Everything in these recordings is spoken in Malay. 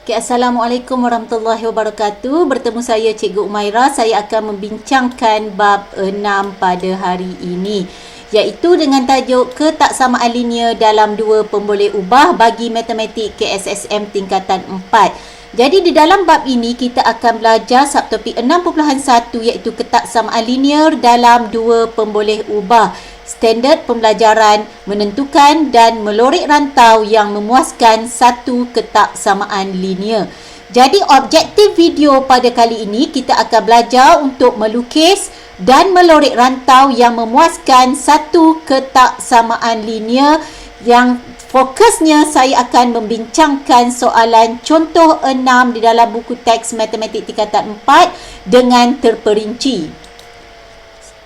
Okay, Assalamualaikum warahmatullahi wabarakatuh. Bertemu saya Cikgu Umaira. Saya akan membincangkan bab 6 pada hari ini, iaitu dengan tajuk ketaksamaan linear dalam dua pemboleh ubah bagi matematik KSSM tingkatan 4. Jadi di dalam bab ini kita akan belajar subtopik 6.1 iaitu ketaksamaan linear dalam dua pemboleh ubah. Standard pembelajaran menentukan dan melorek rantau yang memuaskan satu ketaksamaan linear. Jadi objektif video pada kali ini kita akan belajar untuk melukis dan melorek rantau yang memuaskan satu ketaksamaan linear, yang fokusnya saya akan membincangkan soalan contoh 6 di dalam buku teks matematik tingkatan 4 dengan terperinci.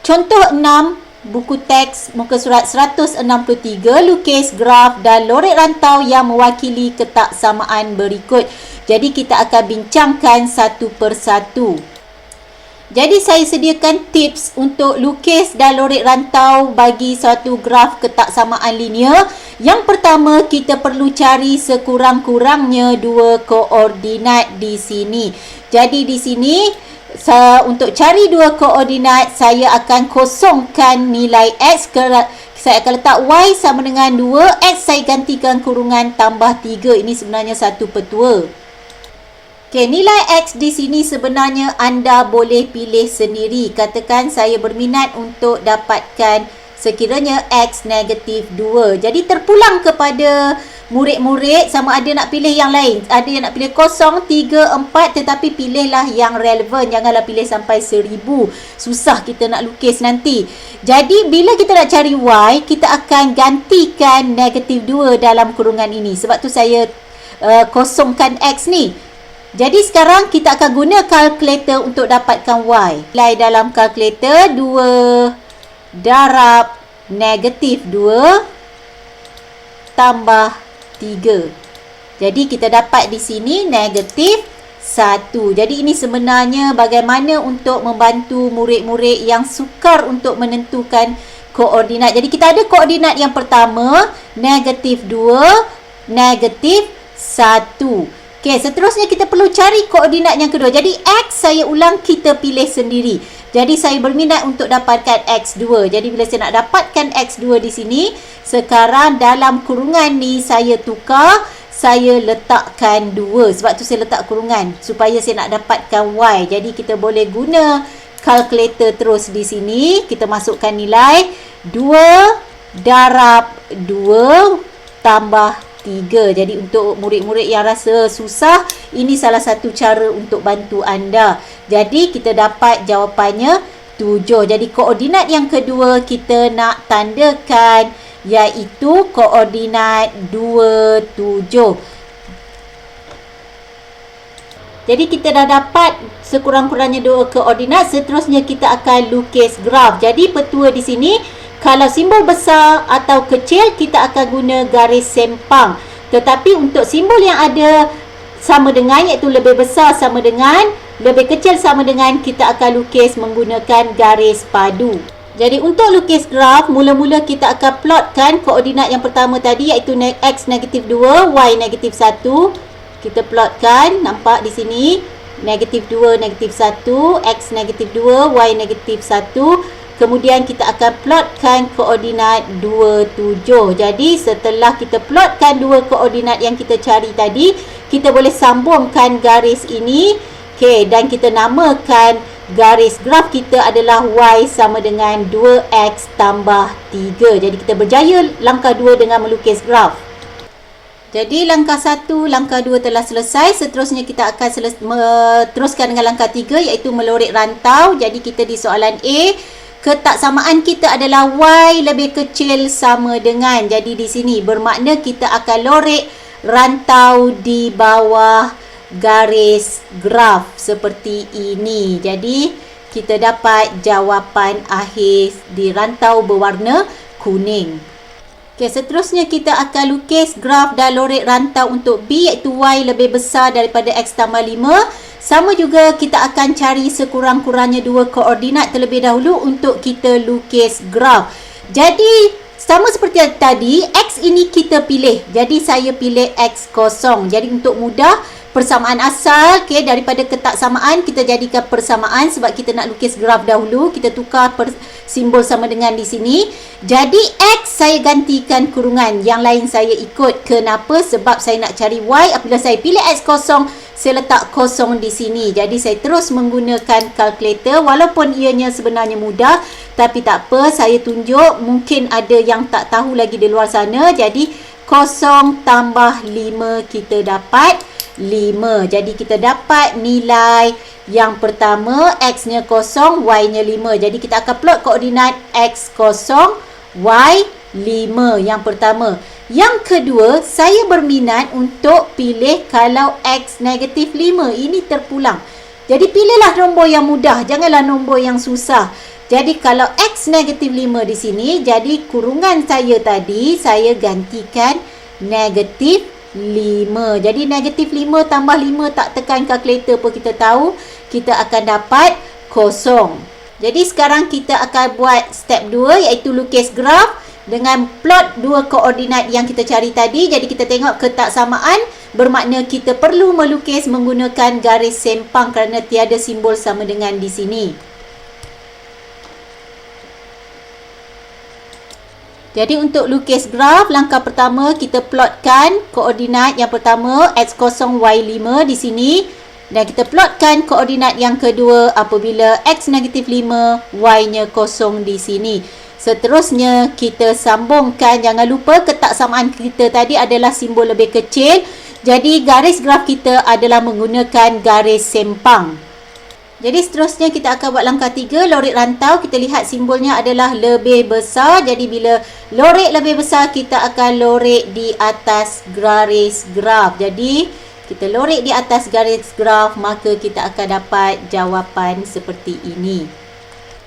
Contoh 6 buku teks muka surat 163, lukis graf dan lorek rantau yang mewakili ketaksamaan berikut. Jadi kita akan bincangkan satu persatu. Jadi saya sediakan tips untuk lukis dan lorek rantau bagi suatu graf ketaksamaan linear. Yang pertama, kita perlu cari sekurang-kurangnya dua koordinat di sini. Jadi di sini untuk cari dua koordinat, saya akan kosongkan nilai X. Saya akan letak Y sama dengan 2, X saya gantikan kurungan tambah 3. Ini sebenarnya satu petua. Okey, nilai X di sini sebenarnya anda boleh pilih sendiri. Katakan saya berminat untuk dapatkan sekiranya X negatif 2. Jadi terpulang kepada murid-murid sama ada nak pilih yang lain. Ada yang nak pilih 0, 3, 4, tetapi pilihlah yang relevan. Janganlah pilih sampai 1000. Susah kita nak lukis nanti. Jadi bila kita nak cari Y, kita akan gantikan negatif 2 dalam kurungan ini. Sebab tu saya kosongkan X ni. Jadi sekarang kita akan guna kalkulator untuk dapatkan Y. Nilai dalam kalkulator 2 darab negatif 2 tambah 3. Jadi kita dapat di sini negatif 1. Jadi ini sebenarnya bagaimana untuk membantu murid-murid yang sukar untuk menentukan koordinat. Jadi kita ada koordinat yang pertama, negatif 2, negatif 1. Okey, seterusnya kita perlu cari koordinat yang kedua. Jadi X saya ulang kita pilih sendiri. Jadi saya berminat untuk dapatkan X2. Jadi bila saya nak dapatkan X2 di sini, sekarang dalam kurungan ni saya tukar, saya letakkan 2. Sebab tu saya letak kurungan supaya saya nak dapatkan Y. Jadi kita boleh guna kalkulator terus di sini. Kita masukkan nilai 2 darab 2 tambah 3. Jadi untuk murid-murid yang rasa susah, ini salah satu cara untuk bantu anda. Jadi kita dapat jawapannya 7. Jadi koordinat yang kedua kita nak tandakan iaitu koordinat 27. Jadi kita dah dapat sekurang-kurangnya dua koordinat. Seterusnya kita akan lukis graf. Jadi petua di sini, kalau simbol besar atau kecil, kita akan guna garis sempang. Tetapi untuk simbol yang ada sama dengan, iaitu lebih besar sama dengan, lebih kecil sama dengan, kita akan lukis menggunakan garis padu. Jadi untuk lukis graf, mula-mula kita akan plotkan koordinat yang pertama tadi, iaitu X negatif 2, Y negatif 1. Kita plotkan, nampak di sini, negatif 2, negatif 1, X negatif 2, Y negatif 1. Kemudian kita akan plotkan koordinat 27. Jadi setelah kita plotkan dua koordinat yang kita cari tadi, kita boleh sambungkan garis ini. Okey, dan kita namakan garis graf kita adalah Y sama dengan 2X tambah 3. Jadi kita berjaya langkah 2 dengan melukis graf. Jadi langkah 1, langkah 2 telah selesai. Seterusnya kita akan teruskan dengan langkah 3 iaitu melorek rantau. Jadi kita di soalan A, ketaksamaan kita adalah Y lebih kecil sama dengan. Jadi di sini bermakna kita akan lorek rantau di bawah garis graf seperti ini. Jadi kita dapat jawapan akhir di rantau berwarna kuning. Okey, seterusnya kita akan lukis graf dan lorek rantau untuk B, iaitu Y lebih besar daripada X tambah 5. Sama juga kita akan cari sekurang-kurangnya dua koordinat terlebih dahulu untuk kita lukis graf. Jadi sama seperti tadi, X ini kita pilih. Jadi saya pilih X0. Jadi untuk mudah persamaan asal. Okay, daripada ketaksamaan kita jadikan persamaan sebab kita nak lukis graf dahulu. Kita tukar simbol sama dengan di sini. Jadi X saya gantikan kurungan, yang lain saya ikut. Kenapa? Sebab saya nak cari Y. Apabila saya pilih X kosong, saya letak kosong di sini. Jadi saya terus menggunakan kalkulator. Walaupun ianya sebenarnya mudah, tapi tak apa, saya tunjuk. Mungkin ada yang tak tahu lagi di luar sana. Jadi kosong tambah 5, kita dapat 5. Jadi kita dapat nilai yang pertama, X-nya kosong, Y-nya 5. Jadi kita akan plot koordinat X kosong, Y 5 yang pertama. Yang kedua, saya berminat untuk pilih kalau X negatif 5. Ini terpulang. Jadi pilihlah nombor yang mudah, janganlah nombor yang susah. Jadi kalau X negatif 5 di sini, jadi kurungan saya tadi, saya gantikan negatif 5. Jadi negatif 5 tambah 5, tak tekan kalkulator pun kita tahu, kita akan dapat kosong. Jadi sekarang kita akan buat step 2, iaitu lukis graf dengan plot dua koordinat yang kita cari tadi. Jadi kita tengok ketaksamaan, bermakna kita perlu melukis menggunakan garis sempang kerana tiada simbol sama dengan di sini. Jadi untuk lukis graf, langkah pertama kita plotkan koordinat yang pertama X0, Y5 di sini. Dan kita plotkan koordinat yang kedua apabila X negatif 5, Y-nya kosong di sini. Seterusnya kita sambungkan. Jangan lupa ketaksamaan kita tadi adalah simbol lebih kecil. Jadi garis graf kita adalah menggunakan garis sempang. Jadi seterusnya kita akan buat langkah 3, lorik rantau. Kita lihat simbolnya adalah lebih besar. Jadi bila lorik lebih besar, kita akan lorik di atas garis graf. Jadi kita lorik di atas garis graf, maka kita akan dapat jawapan seperti ini.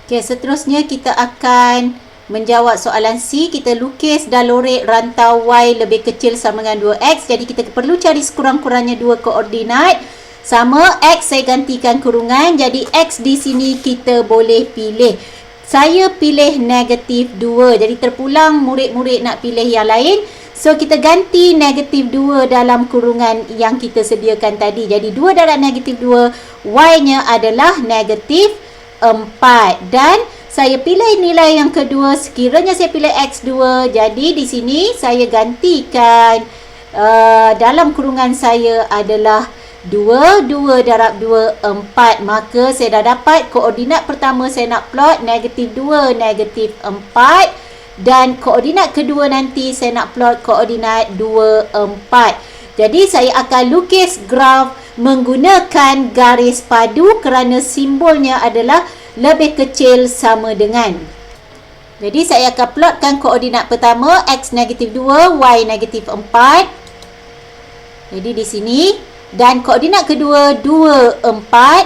Okey, seterusnya kita akan menjawab soalan C. Kita lukis dan lorik rantau Y lebih kecil sama dengan 2X. Jadi kita perlu cari sekurang-kurangnya dua koordinat. Sama, X saya gantikan kurungan. Jadi X di sini kita boleh pilih. Saya pilih negatif 2. Jadi terpulang murid-murid nak pilih yang lain. So kita ganti negatif 2 dalam kurungan yang kita sediakan tadi. Jadi 2 darab negatif 2, Y-nya adalah negatif 4. Dan saya pilih nilai yang kedua. Sekiranya saya pilih X2, jadi di sini saya gantikan dalam kurungan saya adalah 2 darab 2, 4. Maka saya dah dapat koordinat pertama saya nak plot negatif 2, negatif 4. Dan koordinat kedua nanti saya nak plot koordinat 2, 4. Jadi saya akan lukis graf menggunakan garis padu kerana simbolnya adalah lebih kecil sama dengan. Jadi saya akan plotkan koordinat pertama X negatif 2, Y negatif 4. Jadi di sini. Dan koordinat kedua 2, 4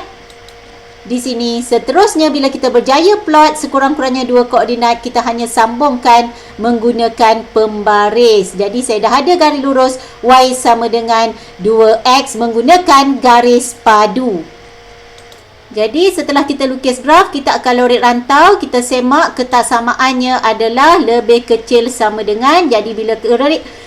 di sini. Seterusnya bila kita berjaya plot sekurang-kurangnya dua koordinat, kita hanya sambungkan menggunakan pembaris. Jadi saya dah ada garis lurus Y sama dengan 2X menggunakan garis padu. Jadi setelah kita lukis graf, kita akan lorik rantau. Kita semak ketaksamaannya adalah lebih kecil sama dengan. Jadi bila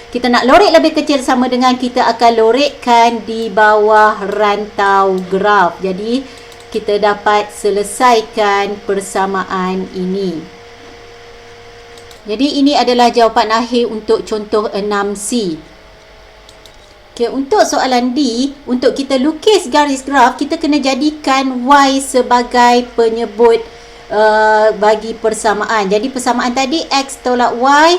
kita nak lorik lebih kecil sama dengan, kita akan lorikkan di bawah rantau graf. Jadi kita dapat selesaikan persamaan ini. Jadi ini adalah jawapan akhir untuk contoh 6C. Okay, untuk soalan D, untuk kita lukis garis graf, kita kena jadikan Y sebagai penyebut bagi persamaan. Jadi persamaan tadi X tolak Y,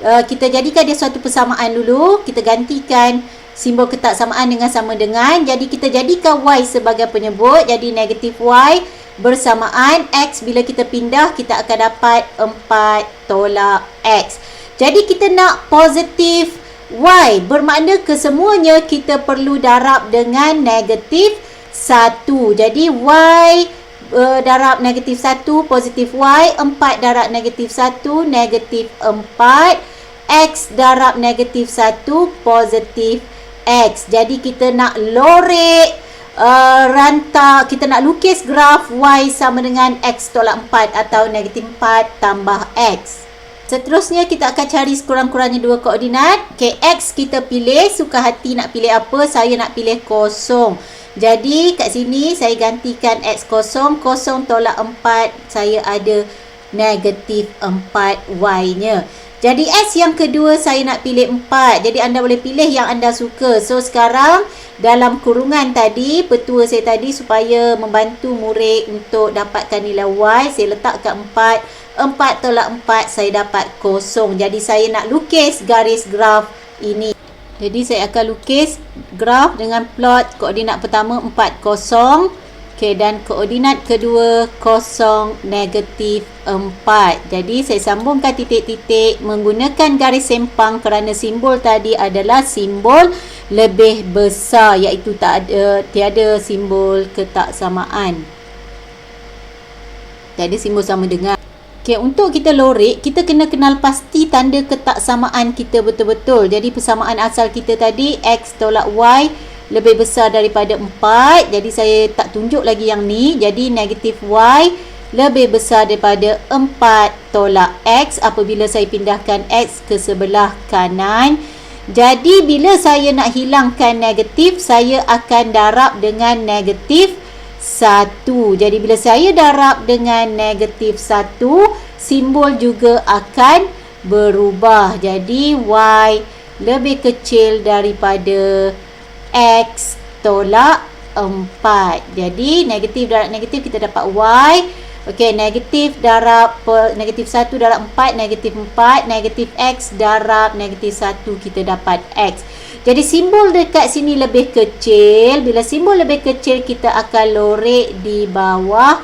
kita jadikan dia suatu persamaan dulu. Kita gantikan simbol ketaksamaan dengan sama dengan. Jadi kita jadikan Y sebagai penyebut. Jadi negatif Y bersamaan X. Bila kita pindah, kita akan dapat 4 tolak X. Jadi kita nak positif Y, bermakna kesemuanya kita perlu darab dengan negatif 1. Jadi Y darab negatif 1, positif Y. 4 darab negatif 1, negatif 4. X darab negatif 1, positif X. Jadi kita nak lorik rantau, kita nak lukis graf Y sama dengan X tolak 4 atau negatif 4 tambah X. Seterusnya kita akan cari sekurang-kurangnya 2 koordinat. Okay, X kita pilih, suka hati nak pilih apa. Saya nak pilih kosong. Jadi kat sini saya gantikan X kosong. Kosong tolak 4. Saya ada negatif 4Y nya. Jadi S yang kedua saya nak pilih 4. Jadi anda boleh pilih yang anda suka. So sekarang dalam kurungan tadi, petua saya tadi supaya membantu murid untuk dapatkan nilai Y, saya letakkan 4. 4 tolak 4 saya dapat kosong. Jadi saya nak lukis garis graf ini. Jadi saya akan lukis graf dengan plot koordinat pertama 4, 0. Okay, dan koordinat kedua 0, negatif 4. Jadi saya sambungkan titik-titik menggunakan garis sempang kerana simbol tadi adalah simbol lebih besar, iaitu tiada simbol ketaksamaan. Tiada simbol sama dengan. Okay, untuk kita lorek, kita kena kenal pasti tanda ketaksamaan kita betul-betul. Jadi persamaan asal kita tadi, X tolak Y lebih besar daripada 4. Jadi saya tak tunjuk lagi yang ni. Jadi negatif Y lebih besar daripada 4 tolak X apabila saya pindahkan X ke sebelah kanan. Jadi bila saya nak hilangkan negatif, saya akan darab dengan negatif 1. Jadi bila saya darab dengan negatif 1, simbol juga akan berubah. Jadi Y lebih kecil daripada X tolak 4. Jadi negatif darab negatif kita dapat Y. Okey, negatif darab negatif 1 darab 4, negatif 4. Negatif X darab negatif 1 kita dapat X. Jadi simbol dekat sini lebih kecil. Bila simbol lebih kecil, kita akan lorek di bawah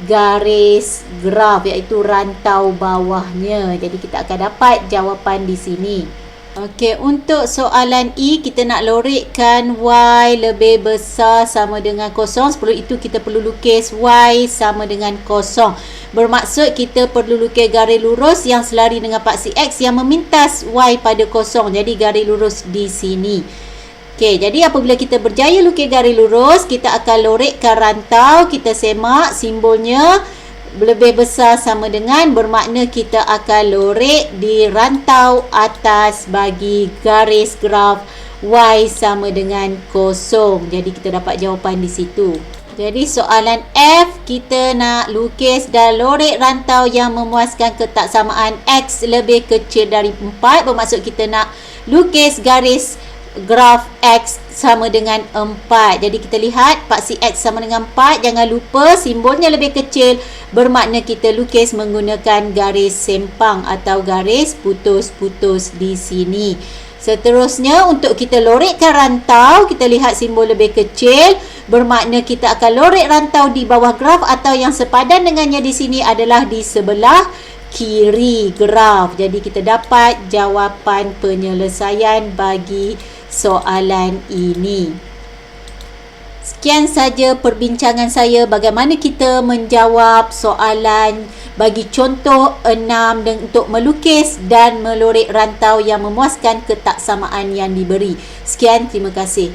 garis graf, iaitu rantau bawahnya. Jadi kita akan dapat jawapan di sini. Okey, untuk soalan E, kita nak lorekkan Y lebih besar sama dengan 0. Sebelum itu kita perlu lukis Y sama dengan 0. Bermaksud kita perlu lukis garis lurus yang selari dengan paksi X yang memintas Y pada 0. Jadi garis lurus di sini. Okey, jadi apabila kita berjaya lukis garis lurus, kita akan lorekkan rantau. Kita semak simbolnya lebih besar sama dengan, bermakna kita akan lorek di rantau atas bagi garis graf Y sama dengan 0. Jadi kita dapat jawapan di situ. Jadi soalan F, kita nak lukis dan lorek rantau yang memuaskan ketaksamaan X lebih kecil dari 4. Bermaksud kita nak lukis garis graf X sama dengan 4. Jadi kita lihat paksi X sama dengan 4. Jangan lupa simbolnya lebih kecil, bermakna kita lukis menggunakan garis sempang atau garis putus-putus di sini. Seterusnya, untuk kita lorekkan rantau, kita lihat simbol lebih kecil, bermakna kita akan lorek rantau di bawah graf, atau yang sepadan dengannya di sini adalah di sebelah kiri graf. Jadi kita dapat jawapan penyelesaian bagi soalan ini. Sekian saja perbincangan saya bagaimana kita menjawab soalan bagi contoh 6 dan untuk melukis dan melorek rantau yang memuaskan ketaksamaan yang diberi. Sekian, terima kasih.